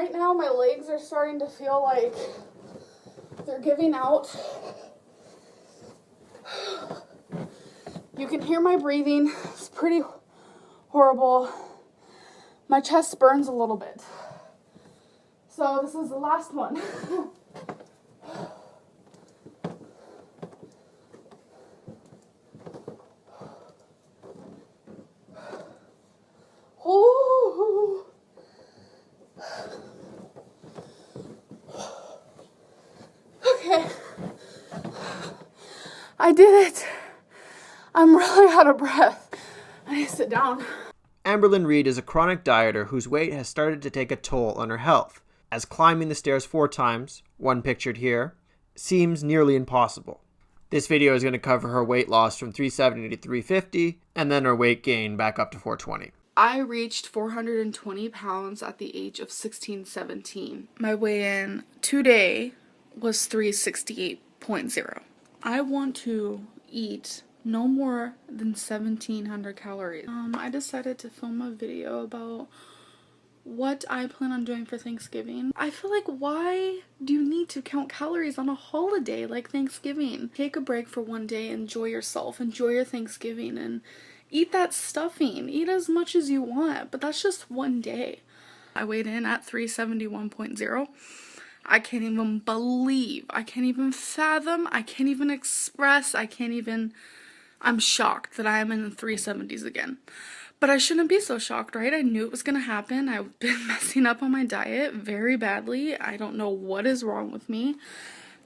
right now my legs are starting to feel like they're giving out. You can hear my breathing. It's pretty horrible. My chest burns a little bit. So this is the last one. Ooh. Okay. I did it. I'm really out of breath. I need to sit down. Amberlynn Reid is a chronic dieter whose weight has started to take a toll on her health, as climbing the stairs 4 times, one pictured here, seems nearly impossible. This video is going to cover her weight loss from 370 to 350, and then her weight gain back up to 420. I reached 420 pounds at the age of 16-17. My weigh-in today was 368.0. I want to eat no more than 1,700 calories. I decided to film a video about what I plan on doing for Thanksgiving. I feel like, why do you need to count calories on a holiday like Thanksgiving? Take a break for one day, enjoy yourself, enjoy your Thanksgiving, and eat that stuffing. Eat as much as you want, but that's just one day. I weighed in at 371.0. I can't even believe, I can't even fathom, I can't even express, I'm shocked that I am in the 370s again. But I shouldn't be so shocked, right? I knew it was gonna happen. I've been messing up on my diet very badly. I don't know what is wrong with me.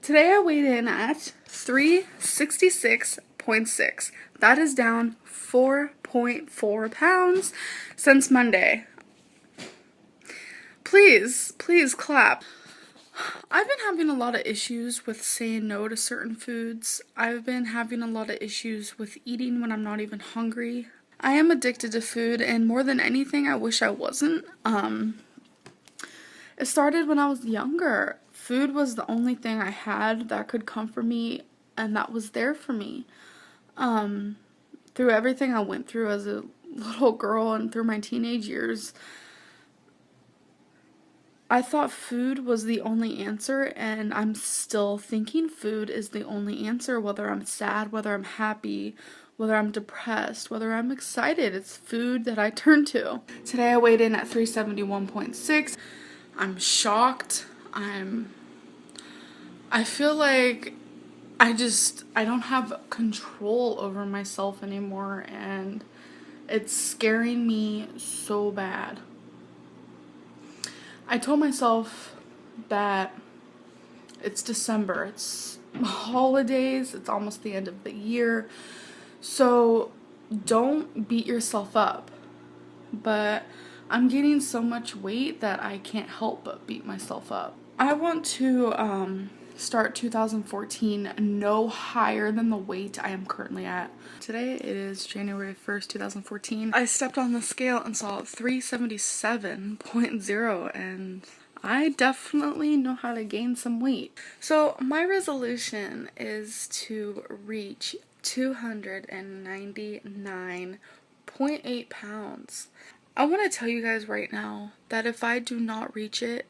Today I weighed in at 366.6. That is down 4.4 pounds since Monday. Please clap. I've been having a lot of issues with saying no to certain foods. I've been having a lot of issues with eating when I'm not even hungry. I am addicted to food, and more than anything, I wish I wasn't. It started when I was younger. Food was the only thing I had that could comfort me, and that was there for me. Through everything I went through as a little girl and through my teenage years, I thought food was the only answer, and I'm still thinking food is the only answer, whether I'm sad, whether I'm happy, whether I'm depressed, whether I'm excited. It's food that I turn to. Today I weighed in at 371.6. I'm shocked. I feel like I don't have control over myself anymore, and it's scaring me so bad. I told myself that it's December, it's holidays, it's almost the end of the year, so don't beat yourself up. But I'm gaining so much weight that I can't help but beat myself up. I want to start 2014 no higher than the weight I am currently at. Today it is January 1st, 2014. I stepped on the scale and saw 377.0, and I definitely know how to gain some weight. So my resolution is to reach 299.8 pounds. I want to tell you guys right now that if I do not reach it,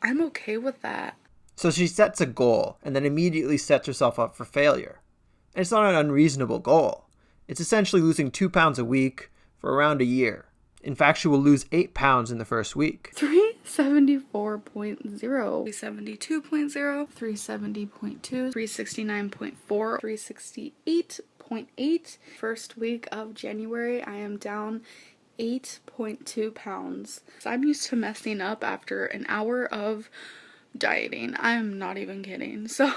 I'm okay with that. So she sets a goal and then immediately sets herself up for failure. And it's not an unreasonable goal. It's essentially losing 2 pounds a week for around a year. In fact, she will lose 8 pounds in the first week. 374.0, 372.0, 370.2, 369.4, 368.8. First week of January, I am down 8.2 pounds. So I'm used to messing up after an hour of dieting. I'm not even kidding. So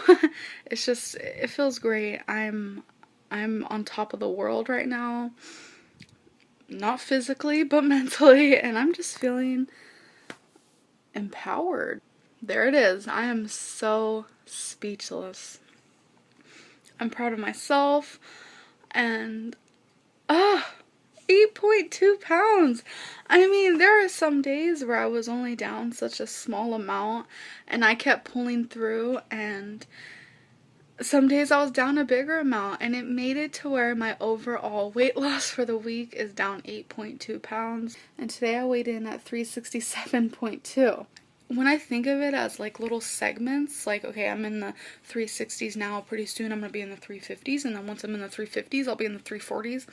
it feels great. I'm on top of the world right now. Not physically, but mentally, and I'm just feeling empowered. There it is. I am so speechless. I'm proud of myself, and 8.2 pounds. I mean, there are some days where I was only down such a small amount, and I kept pulling through, and Some days I was down a bigger amount, and it made it to where my overall weight loss for the week is down 8.2 pounds. And today I weighed in at 367.2. When I think of it as like little segments, like, okay, I'm in the 360s now, pretty soon I'm going to be in the 350s, and then once I'm in the 350s, I'll be in the 340s.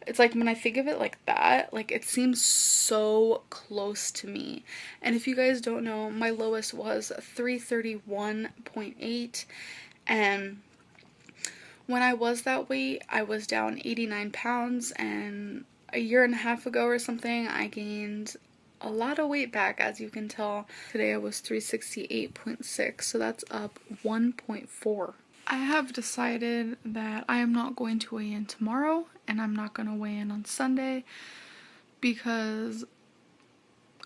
It's like when I think of it like that, like it seems so close to me. And if you guys don't know, my lowest was 331.8. And when I was that weight, I was down 89 pounds, and a year and a half ago or something, I gained a lot of weight back, as you can tell. Today I was 368.6, so that's up 1.4. I have decided that I am not going to weigh in tomorrow, and I'm not going to weigh in on Sunday, because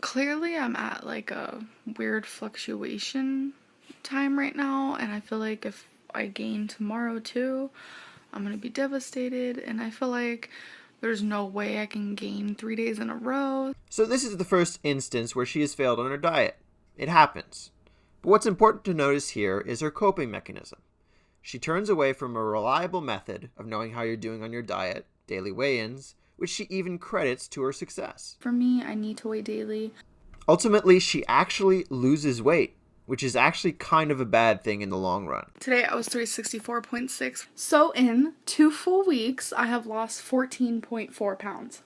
clearly I'm at like a weird fluctuation time right now, and I feel like if I gain tomorrow too, I'm gonna be devastated, and I feel like there's no way I can gain 3 days in a row. So this is the first instance where she has failed on her diet. It happens. But what's important to notice here is her coping mechanism. She turns away from a reliable method of knowing how you're doing on your diet, daily weigh-ins, which she even credits to her success. For me, I need to weigh daily. Ultimately, she actually loses weight, which is actually kind of a bad thing in the long run. Today I was 364.6. So in 2 full weeks, I have lost 14.4 pounds.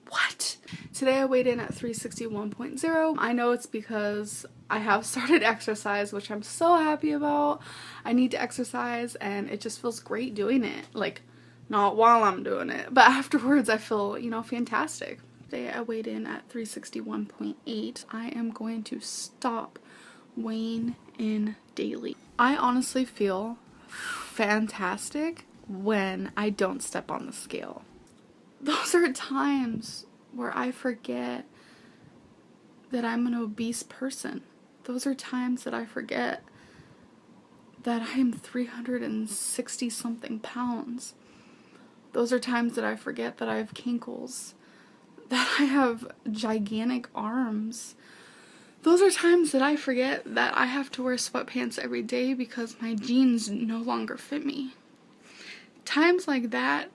What? Today I weighed in at 361.0. I know it's because I have started exercise, which I'm so happy about. I need to exercise, and it just feels great doing it. Like, not while I'm doing it, but afterwards I feel, fantastic. Today I weighed in at 361.8. I am going to stop weighing in daily. I honestly feel fantastic when I don't step on the scale. Those are times where I forget that I'm an obese person. Those are times that I forget that I am 360 something pounds. Those are times that I forget that I have kinkles, that I have gigantic arms. Those are times that I forget that I have to wear sweatpants every day because my jeans no longer fit me. Times like that,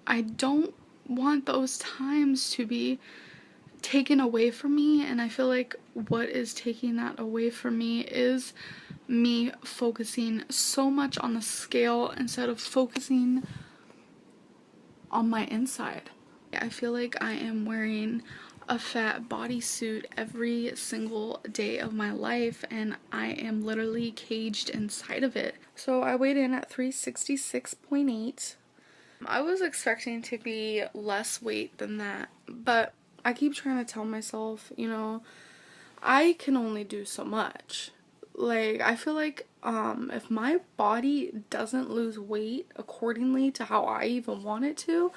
I don't want those times to be taken away from me, and I feel like what is taking that away from me is me focusing so much on the scale instead of focusing on my inside. I feel like I am wearing a fat bodysuit every single day of my life, and I am literally caged inside of it. So I weighed in at 366.8. I was expecting to be less weight than that, but I keep trying to tell myself, I can only do so much. Like, I feel like if my body doesn't lose weight accordingly to how I even want it to,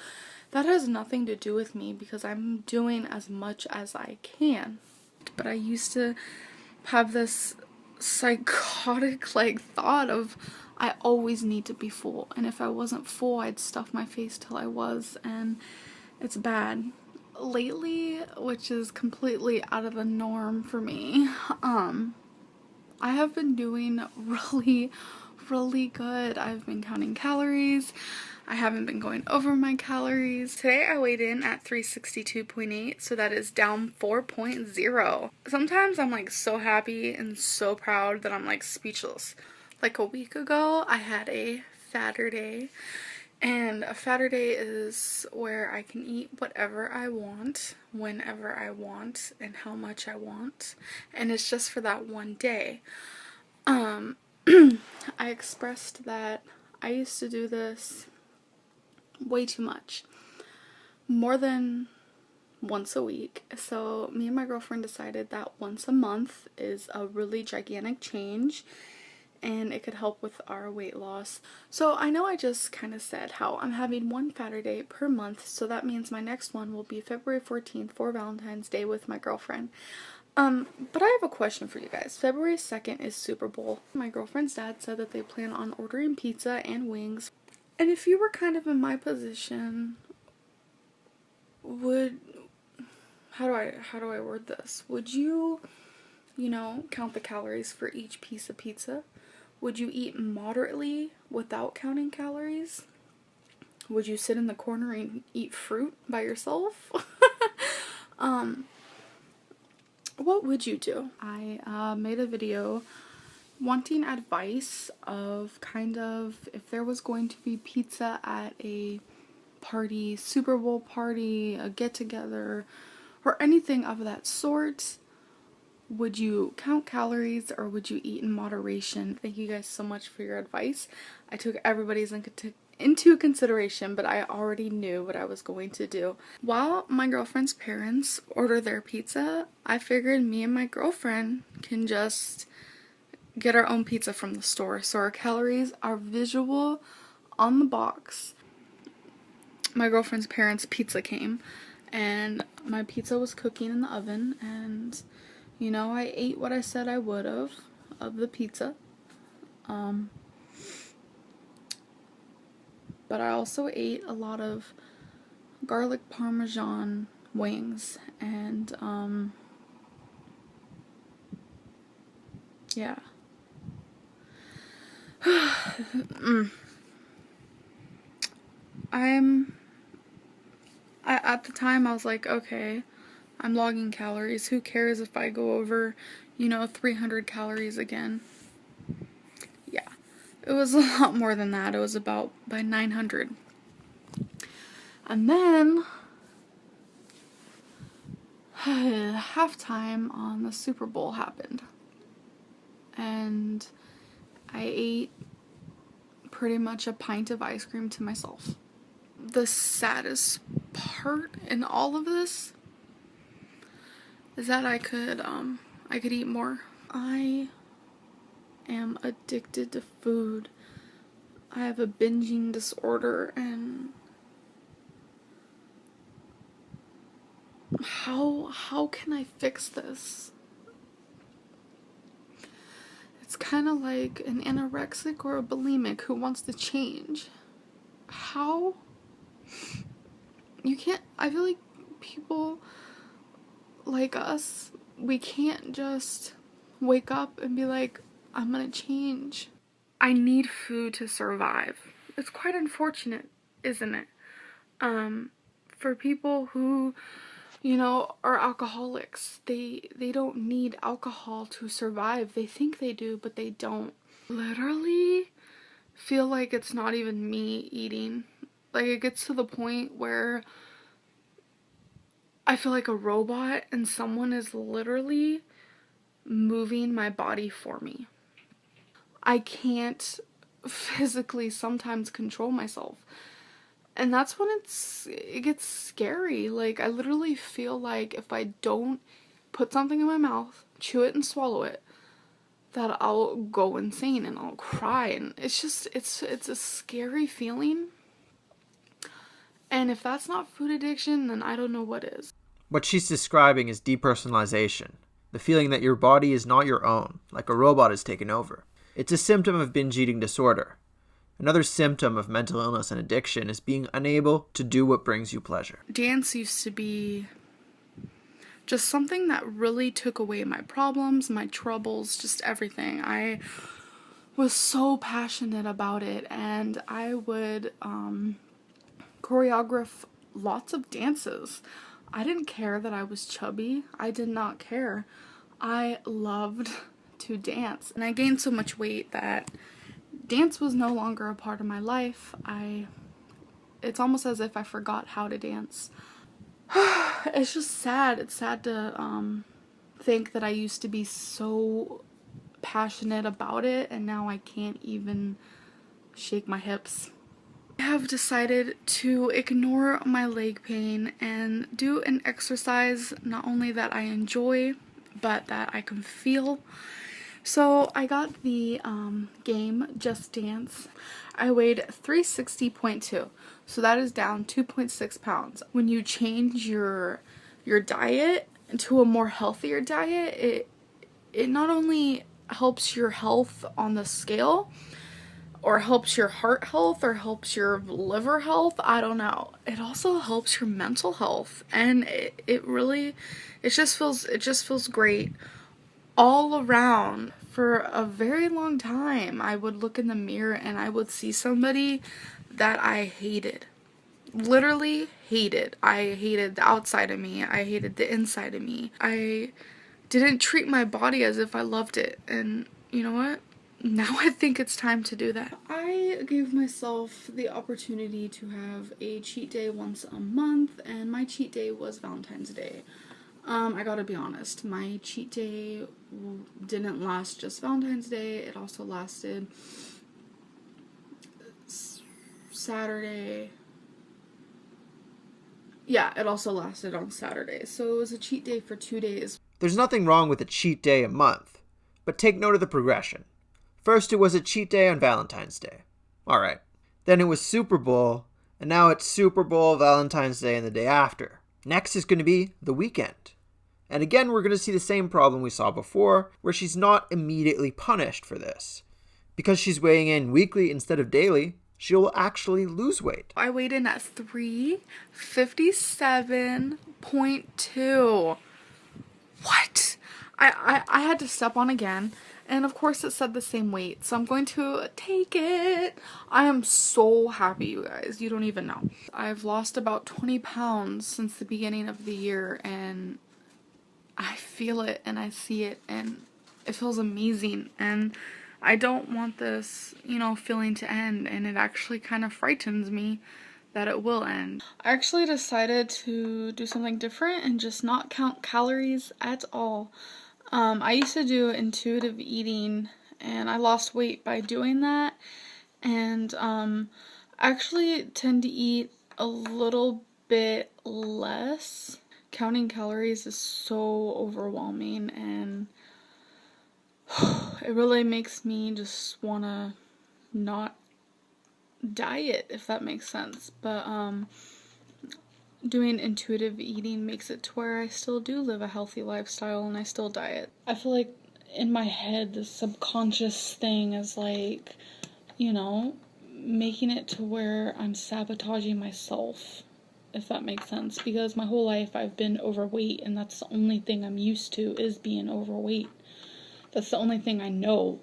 that has nothing to do with me, because I'm doing as much as I can. But I used to have this psychotic thought of I always need to be full, and if I wasn't full, I'd stuff my face till I was, and it's bad. Lately, which is completely out of the norm for me, I have been doing really, really good. I've been counting calories. I haven't been going over my calories. Today I weighed in at 362.8, so that is down 4.0. Sometimes I'm so happy and so proud that I'm speechless. Like a week ago, I had a fatter day, and a fatter day is where I can eat whatever I want, whenever I want, and how much I want, and it's just for that one day. I expressed that I used to do this way too much, more than once a week. So me and my girlfriend decided that once a month is a really gigantic change, and it could help with our weight loss. So I know I just kind of said how I'm having one fatter day per month, so that means my next one will be February 14th for Valentine's Day with my girlfriend. But I have a question for you guys. February 2nd is Super Bowl. My girlfriend's dad said that they plan on ordering pizza and wings. And if you were kind of in my position, how do I word this? Would you, count the calories for each piece of pizza? Would you eat moderately without counting calories? Would you sit in the corner and eat fruit by yourself? What would you do? I made a video wanting advice of kind of if there was going to be pizza at a party, Super Bowl party, a get-together, or anything of that sort. Would you count calories or would you eat in moderation? Thank you guys so much for your advice. I took everybody's into consideration, but I already knew what I was going to do. While my girlfriend's parents order their pizza, I figured me and my girlfriend can just get our own pizza from the store. So our calories are visual on the box. My girlfriend's parents' pizza came and my pizza was cooking in the oven, and you know, I ate what I said I would of the pizza. But I also ate a lot of garlic parmesan wings, and yeah. At the time I was like, okay, I'm logging calories. Who cares if I go over, 300 calories again? Yeah. It was a lot more than that. It was about by 900. And then halftime on the Super Bowl happened. And I ate pretty much a pint of ice cream to myself. The saddest part in all of this is that I could eat more. I am addicted to food. I have a binging disorder, and how can I fix this? It's kind of like an anorexic or a bulimic who wants to change. How? You can't, I feel like people like us, we can't just wake up and be like, I'm gonna change. I need food to survive. It's quite unfortunate, isn't it? For people who, are alcoholics, they don't need alcohol to survive. They think they do, but they don't. Literally feel like it's not even me eating. Like, it gets to the point where I feel like a robot and someone is literally moving my body for me. I can't physically sometimes control myself. And that's when it gets scary. Like, I literally feel like if I don't put something in my mouth, chew it and swallow it, that I'll go insane and I'll cry, and it's a scary feeling. And if that's not food addiction, then I don't know what is. What she's describing is depersonalization, the feeling that your body is not your own, like a robot has taken over. It's a symptom of binge eating disorder. Another symptom of mental illness and addiction is being unable to do what brings you pleasure. Dance used to be just something that really took away my problems, my troubles, just everything. I was so passionate about it, and I would choreograph lots of dances. I didn't care that I was chubby. I did not care. I loved to dance, and I gained so much weight that dance was no longer a part of my life. It's almost as if I forgot how to dance. It's just sad. It's sad to think that I used to be so passionate about it, and now I can't even shake my hips. I have decided to ignore my leg pain and do an exercise not only that I enjoy, but that I can feel. So I got the game Just Dance. I weighed 360.2, so that is down 2.6 pounds. When you change your diet to a more healthier diet, it not only helps your health on the scale, or helps your heart health, or helps your liver health, I don't know. It also helps your mental health, and it just feels great all around. For a very long time, I would look in the mirror and I would see somebody that I hated. Literally hated. I hated the outside of me. I hated the inside of me. I didn't treat my body as if I loved it. And you know what? Now I think it's time to do that. I gave myself the opportunity to have a cheat day once a month, and my cheat day was Valentine's Day. I gotta be honest, my cheat day didn't last just Valentine's Day, it also lasted Saturday. Yeah, it also lasted on Saturday, so it was a cheat day for 2 days. There's nothing wrong with a cheat day a month, but take note of the progression. First it was a cheat day on Valentine's Day. Alright. Then it was Super Bowl, and now it's Super Bowl, Valentine's Day, and the day after. Next is going to be the weekend. And again, we're going to see the same problem we saw before, where she's not immediately punished for this. Because she's weighing in weekly instead of daily, she will actually lose weight. I weighed in at 357.2. What? I had to step on again, and of course it said the same weight, so I'm going to take it. I am so happy, you guys. You don't even know. I've lost about 20 pounds since the beginning of the year, and I feel it and I see it and it feels amazing, and I don't want this, feeling to end, and it actually kind of frightens me that it will end. I actually decided to do something different and just not count calories at all. I used to do intuitive eating and I lost weight by doing that, and I actually tend to eat a little bit less. Counting calories is so overwhelming, and it really makes me just want to not diet, if that makes sense. But doing intuitive eating makes it to where I still do live a healthy lifestyle and I still diet. I feel like in my head the subconscious thing is like, making it to where I'm sabotaging myself, if that makes sense, because my whole life I've been overweight, and that's the only thing I'm used to, is being overweight. That's the only thing I know,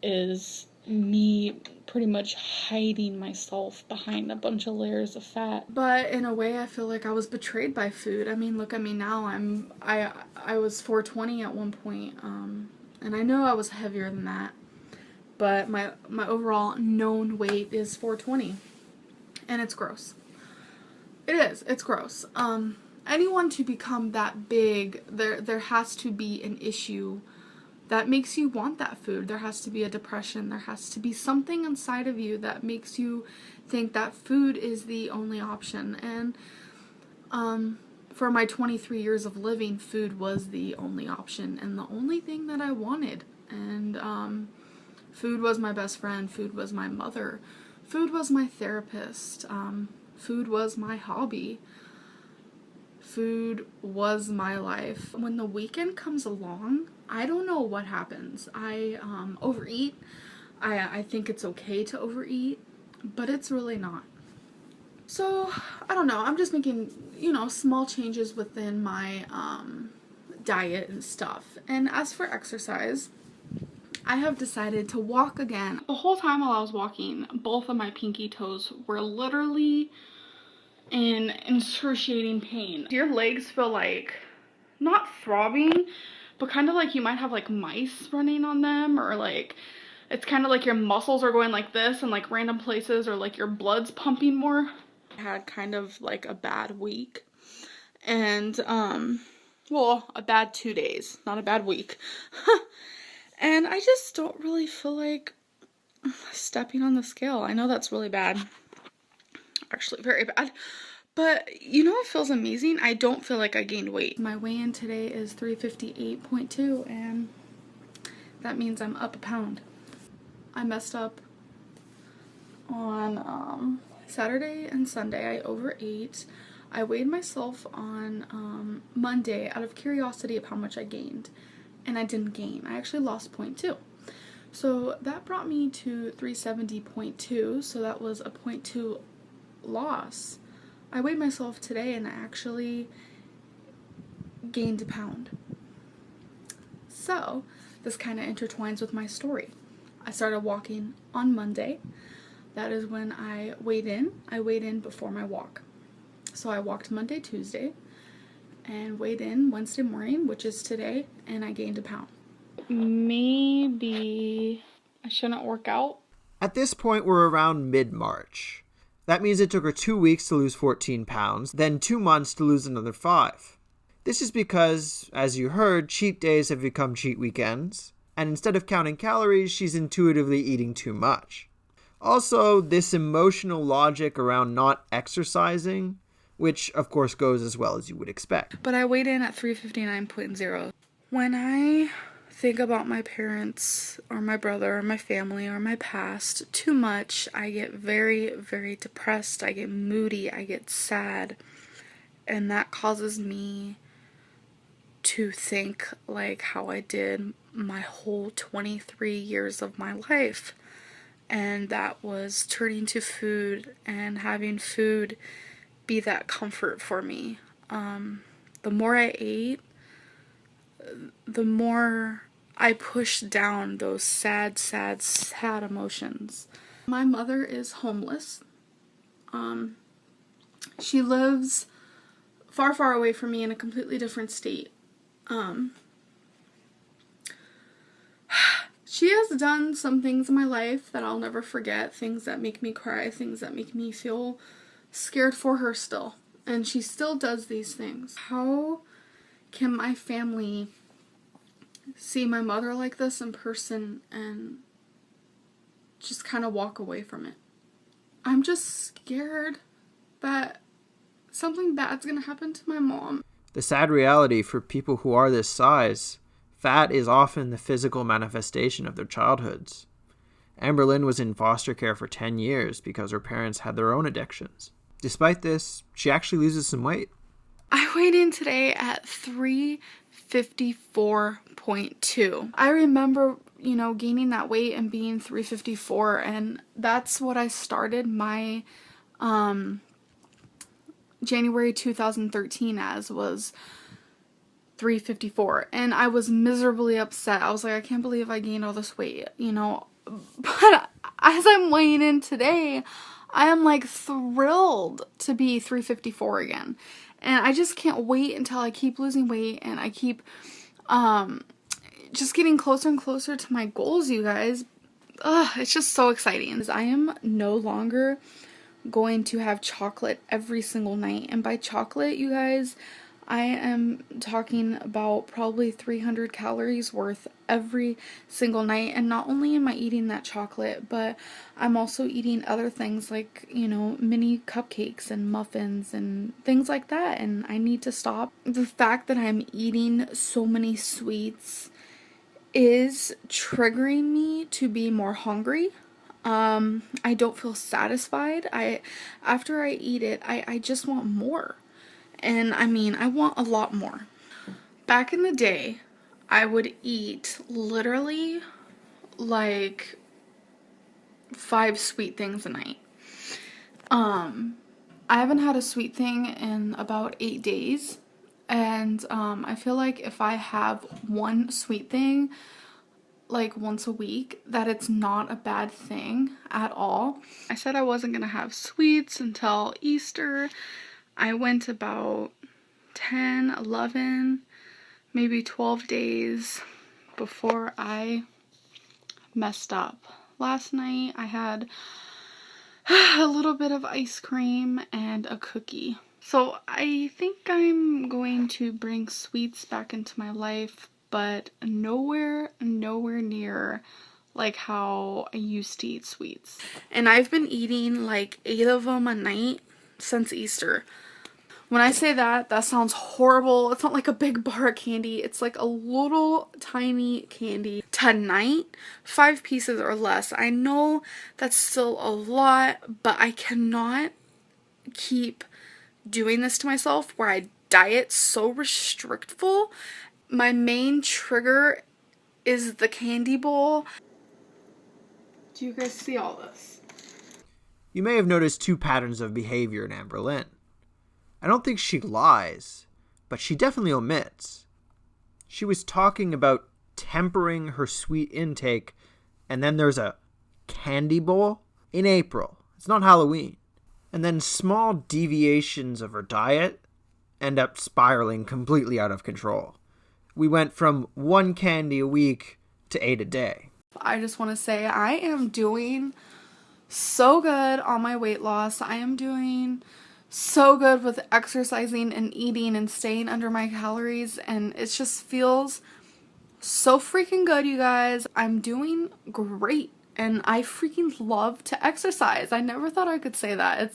is me pretty much hiding myself behind a bunch of layers of fat. But in a way I feel like I was betrayed by food. I mean, look at me now. I was 420 at one point, and I know I was heavier than that, but my overall known weight is 420, and it's gross. It is. It's gross. Anyone to become that big, there has to be an issue that makes you want that food. There has to be a depression. There has to be something inside of you that makes you think that food is the only option. And for my 23 years of living, food was the only option and the only thing that I wanted. And food was my best friend. Food was my mother. Food was my therapist. Food was my hobby. Food was my life. When the weekend comes along, I don't know what happens. I overeat. I think it's okay to overeat, but it's really not. So, I don't know. I'm just making, small changes within my diet and stuff. And as for exercise, I have decided to walk again. The whole time while I was walking, both of my pinky toes were literally in excruciating pain. Your legs feel like, not throbbing, but kind of like you might have like mice running on them, or like it's kind of like your muscles are going like this in like random places, or like your blood's pumping more. I had kind of like a bad week, and well, a bad 2 days, not a bad week. And I just don't really feel like stepping on the scale. I know that's really bad. Actually, very bad. But what feels amazing? I don't feel like I gained weight. My weigh-in today is 358.2, and that means I'm up a pound. I messed up on Saturday and Sunday. I overate. I weighed myself on Monday out of curiosity of how much I gained, and I didn't gain. I actually lost 0.2. So that brought me to 370.2, so that was a 0.2 loss. I weighed myself today and I actually gained a pound. So this kind of intertwines with my story. I started walking on Monday. That is when I weighed in. I weighed in before my walk. So I walked Monday, Tuesday, and weighed in Wednesday morning, which is today, and I gained a pound. Maybe I shouldn't work out. At this point, we're around mid-March. That means it took her 2 weeks to lose 14 pounds, then 2 months to lose another 5. This is because, as you heard, cheat days have become cheat weekends, and instead of counting calories, she's intuitively eating too much. Also, this emotional logic around not exercising, which of course goes as well as you would expect. But I weighed in at 359.0. When I think about my parents or my brother or my family or my past too much, I get very, very depressed. I get moody. I get sad. And that causes me to think like how I did my whole 23 years of my life. And that was turning to food and having food be that comfort for me. The more I ate, the more I pushed down those sad, sad, sad emotions. My mother is homeless. She lives far, far away from me in a completely different state. She has done some things in my life that I'll never forget, things that make me cry, things that make me feel scared for her still. And she still does these things. How can my family see my mother like this in person and just kind of walk away from it? I'm just scared that something bad's gonna happen to my mom. The sad reality for people who are this size, fat is often the physical manifestation of their childhoods. Amberlynn was in foster care for 10 years because her parents had their own addictions. Despite this, she actually loses some weight. I weighed in today at 354.2. I remember, gaining that weight and being 354, and that's what I started my January 2013 as, was 354, and I was miserably upset. I was like, I can't believe I gained all this weight, but as I'm weighing in today, I am like thrilled to be 354 again, and I just can't wait until I keep losing weight and I keep just getting closer and closer to my goals, you guys. It's just so exciting. I am no longer going to have chocolate every single night, and by chocolate, you guys, I am talking about probably 300 calories worth every single night. And not only am I eating that chocolate, but I'm also eating other things like, mini cupcakes and muffins and things like that. And I need to stop. The fact that I'm eating so many sweets is triggering me to be more hungry. I don't feel satisfied. After I eat it, I just want more. And I want a lot more. Back in the day, I would eat literally like 5 sweet things a night. I haven't had a sweet thing in about 8 days. And I feel like if I have one sweet thing like once a week, that it's not a bad thing at all. I said I wasn't gonna have sweets until Easter. I went about 10, 11, maybe 12 days before I messed up. Last night I had a little bit of ice cream and a cookie. So I think I'm going to bring sweets back into my life, but nowhere near like how I used to eat sweets. And I've been eating like 8 of them a night since Easter. When I say that sounds horrible. It's not like a big bar of candy. It's like a little tiny candy. Tonight, 5 pieces or less. I know that's still a lot, but I cannot keep doing this to myself where I diet so restrictful. My main trigger is the candy bowl. Do you guys see all this? You may have noticed 2 patterns of behavior in Amberlynn. I don't think she lies, but she definitely omits. She was talking about tempering her sweet intake, and then there's a candy bowl in April. It's not Halloween. And then small deviations of her diet end up spiraling completely out of control. We went from 1 candy a week to 8 a day. I just want to say I am doing so good on my weight loss. I am doing so good with exercising and eating and staying under my calories, and it just feels so freaking good, you guys. I'm doing great, and I freaking love to exercise. I never thought I could say that.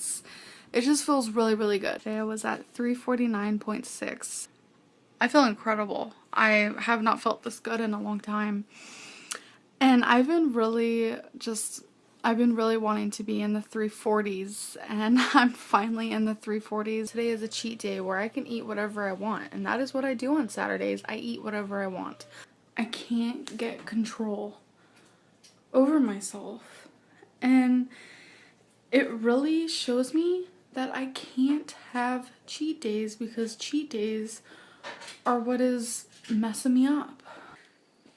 It just feels really, really good. Today I was at 349.6. I feel incredible. I have not felt this good in a long time. And I've been really wanting to be in the 340s, and I'm finally in the 340s. Today is a cheat day where I can eat whatever I want, and that is what I do on Saturdays. I eat whatever I want. I can't get control over myself, and it really shows me that I can't have cheat days, because cheat days are what is messing me up.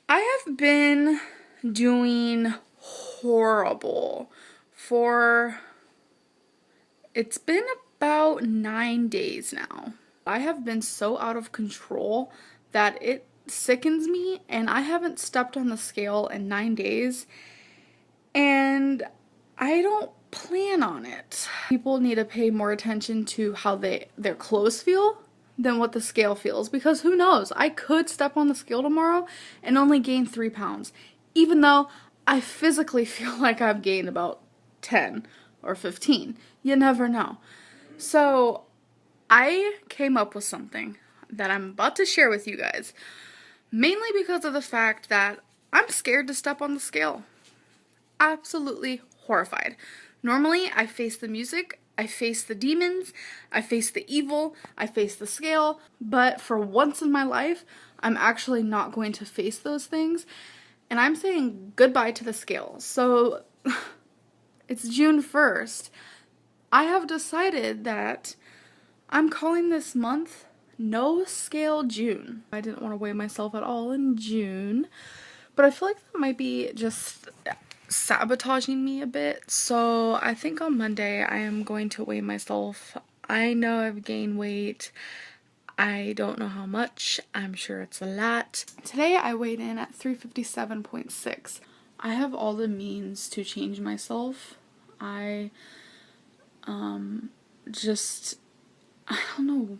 I have been doing horrible for, it's been about 9 days now. I have been so out of control that it sickens me, and I haven't stepped on the scale in 9 days, and I don't plan on it. People need to pay more attention to how their clothes feel than what the scale feels, because who knows, I could step on the scale tomorrow and only gain 3 pounds, even though I physically feel like I've gained about 10 or 15. You never know. So I came up with something that I'm about to share with you guys, mainly because of the fact that I'm scared to step on the scale. Absolutely horrified. Normally, I face the music, I face the demons, I face the evil, I face the scale, but for once in my life, I'm actually not going to face those things, and I'm saying goodbye to the scale. So, it's June 1st. I have decided that I'm calling this month No Scale June. I didn't want to weigh myself at all in June, but I feel like that might be just sabotaging me a bit. So I think on Monday I am going to weigh myself. I know I've gained weight. I don't know how much. I'm sure it's a lot. Today I weighed in at 357.6. I have all the means to change myself. I don't know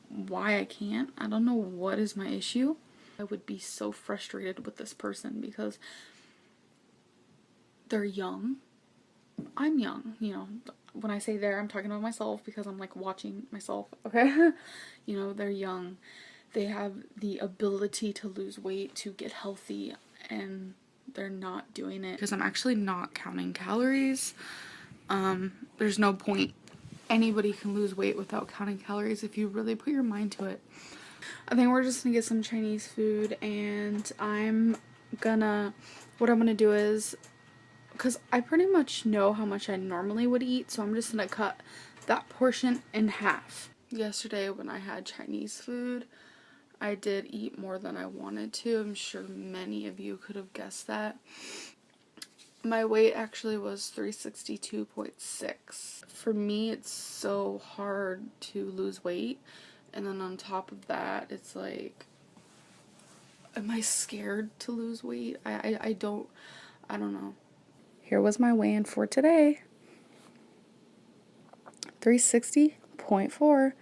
why I can't. I don't know what is my issue. I would be so frustrated with this person because they're young. I'm young, you know. When I say they're, I'm talking about myself because I'm like watching myself, okay? You know, they're young. They have the ability to lose weight, to get healthy, and they're not doing it because I'm actually not counting calories. There's no point. Anybody can lose weight without counting calories if you really put your mind to it. I think we're just gonna get some Chinese food, and what I'm gonna do is, because I pretty much know how much I normally would eat, so I'm just gonna cut that portion in half. Yesterday when I had Chinese food, I did eat more than I wanted to. I'm sure many of you could have guessed that. My weight actually was 362.6. For me, it's so hard to lose weight, and then on top of that, it's like, am I scared to lose weight? I don't know. Here was my weigh-in for today. 360.4.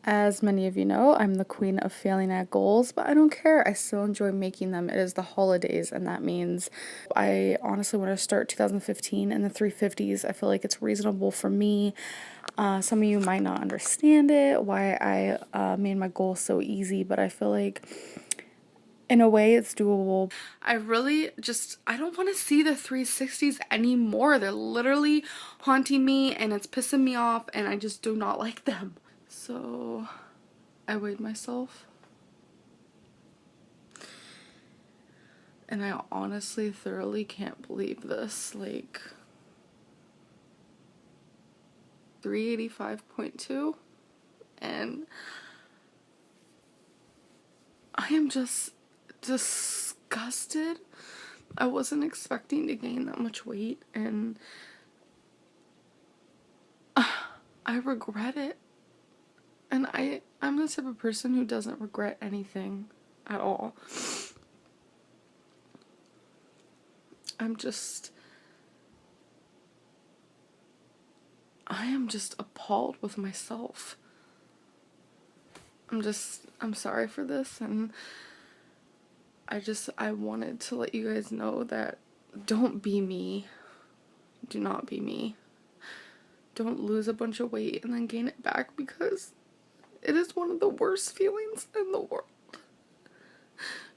As many of you know, I'm the queen of failing at goals, but I don't care. I still enjoy making them. It is the holidays, and that means I honestly want to start 2015 in the 350s. I feel like it's reasonable for me. Some of you might not understand it, why I made my goal so easy, but I feel like in a way it's doable. I don't want to see the 360s anymore. They're literally haunting me, and it's pissing me off, and I just do not like them. So I weighed myself, and I honestly thoroughly can't believe this. Like 385.2, and I am just disgusted disgusted. I wasn't expecting to gain that much weight, and I regret it. And I'm the type of person who doesn't regret anything at all. I am just appalled with myself. I'm sorry for this, and I wanted to let you guys know that don't be me. Do not be me. Don't lose a bunch of weight and then gain it back, because it is one of the worst feelings in the world.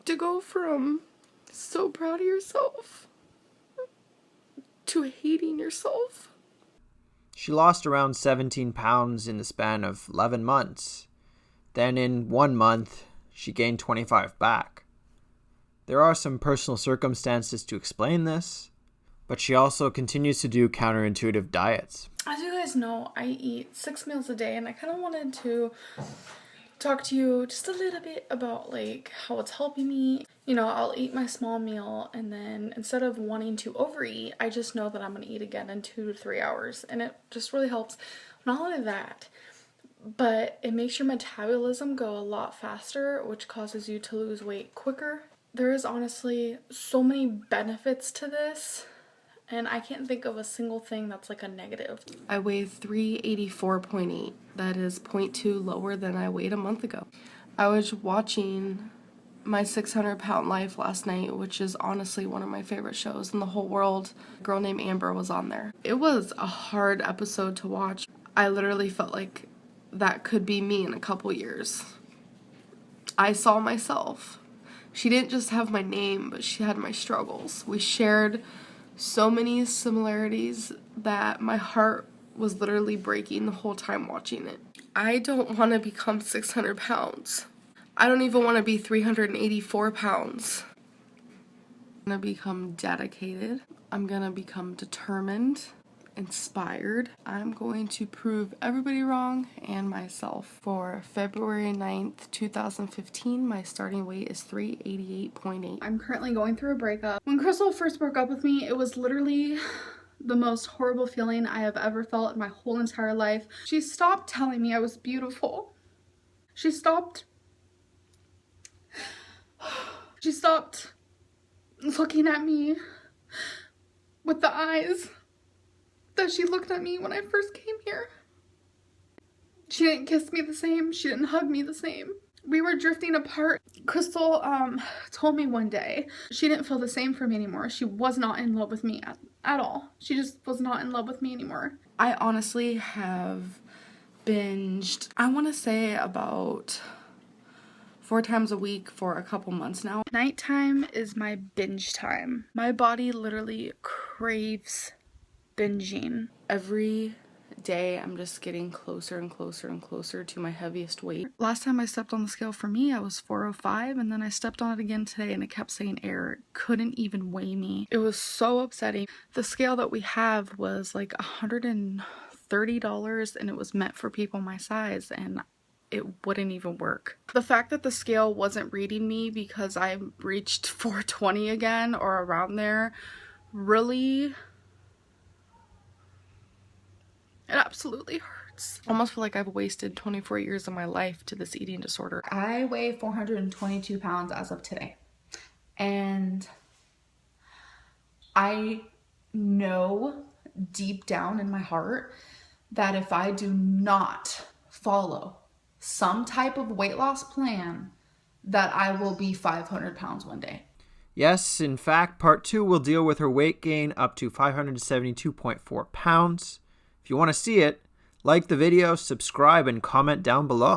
To go from so proud of yourself to hating yourself. She lost around 17 pounds in the span of 11 months. Then in 1 month, she gained 25 back. There are some personal circumstances to explain this, but she also continues to do counterintuitive diets. As you guys know, I eat 6 meals a day, and I kind of wanted to talk to you just a little bit about like how it's helping me. You know, I'll eat my small meal, and then instead of wanting to overeat, I just know that I'm going to eat again in 2 to 3 hours, and it just really helps. Not only that, but it makes your metabolism go a lot faster, which causes you to lose weight quicker. There is honestly so many benefits to this, and I can't think of a single thing that's like a negative. I weigh 384.8. That is 0.2 lower than I weighed a month ago. I was watching My 600-Pound Life last night, which is honestly one of my favorite shows in the whole world. A girl named Amber was on there. It was a hard episode to watch. I literally felt like that could be me in a couple years. I saw myself. She didn't just have my name, but she had my struggles. We shared so many similarities that my heart was literally breaking the whole time watching it. I don't want to become 600 pounds. I don't even want to be 384 pounds. I'm going to become dedicated. I'm going to become determined, inspired. I'm going to prove everybody wrong and myself. For February 9th, 2015, my starting weight is 388.8. I'm currently going through a breakup. When Crystal first broke up with me, it was literally the most horrible feeling I have ever felt in my whole entire life. She stopped telling me I was beautiful. She stopped looking at me with the eyes that she looked at me when I first came here. She didn't kiss me the same. She didn't hug me the same. We were drifting apart. Crystal told me one day she didn't feel the same for me anymore. She was not in love with me at all. She just was not in love with me anymore. I honestly have binged, I want to say about 4 times a week for a couple months now. Nighttime is my binge time. My body literally craves binging. Every day I'm just getting closer and closer and closer to my heaviest weight. Last time I stepped on the scale for me, I was 405, and then I stepped on it again today and it kept saying error. It couldn't even weigh me. It was so upsetting. The scale that we have was like $130, and it was meant for people my size, and it wouldn't even work. The fact that the scale wasn't reading me because I reached 420 again or around there really, it absolutely hurts. I almost feel like I've wasted 24 years of my life to this eating disorder. I weigh 422 pounds as of today. And I know deep down in my heart that if I do not follow some type of weight loss plan, that I will be 500 pounds one day. Yes, in fact, part 2 will deal with her weight gain up to 572.4 pounds. If you want to see it, like the video, subscribe, and comment down below.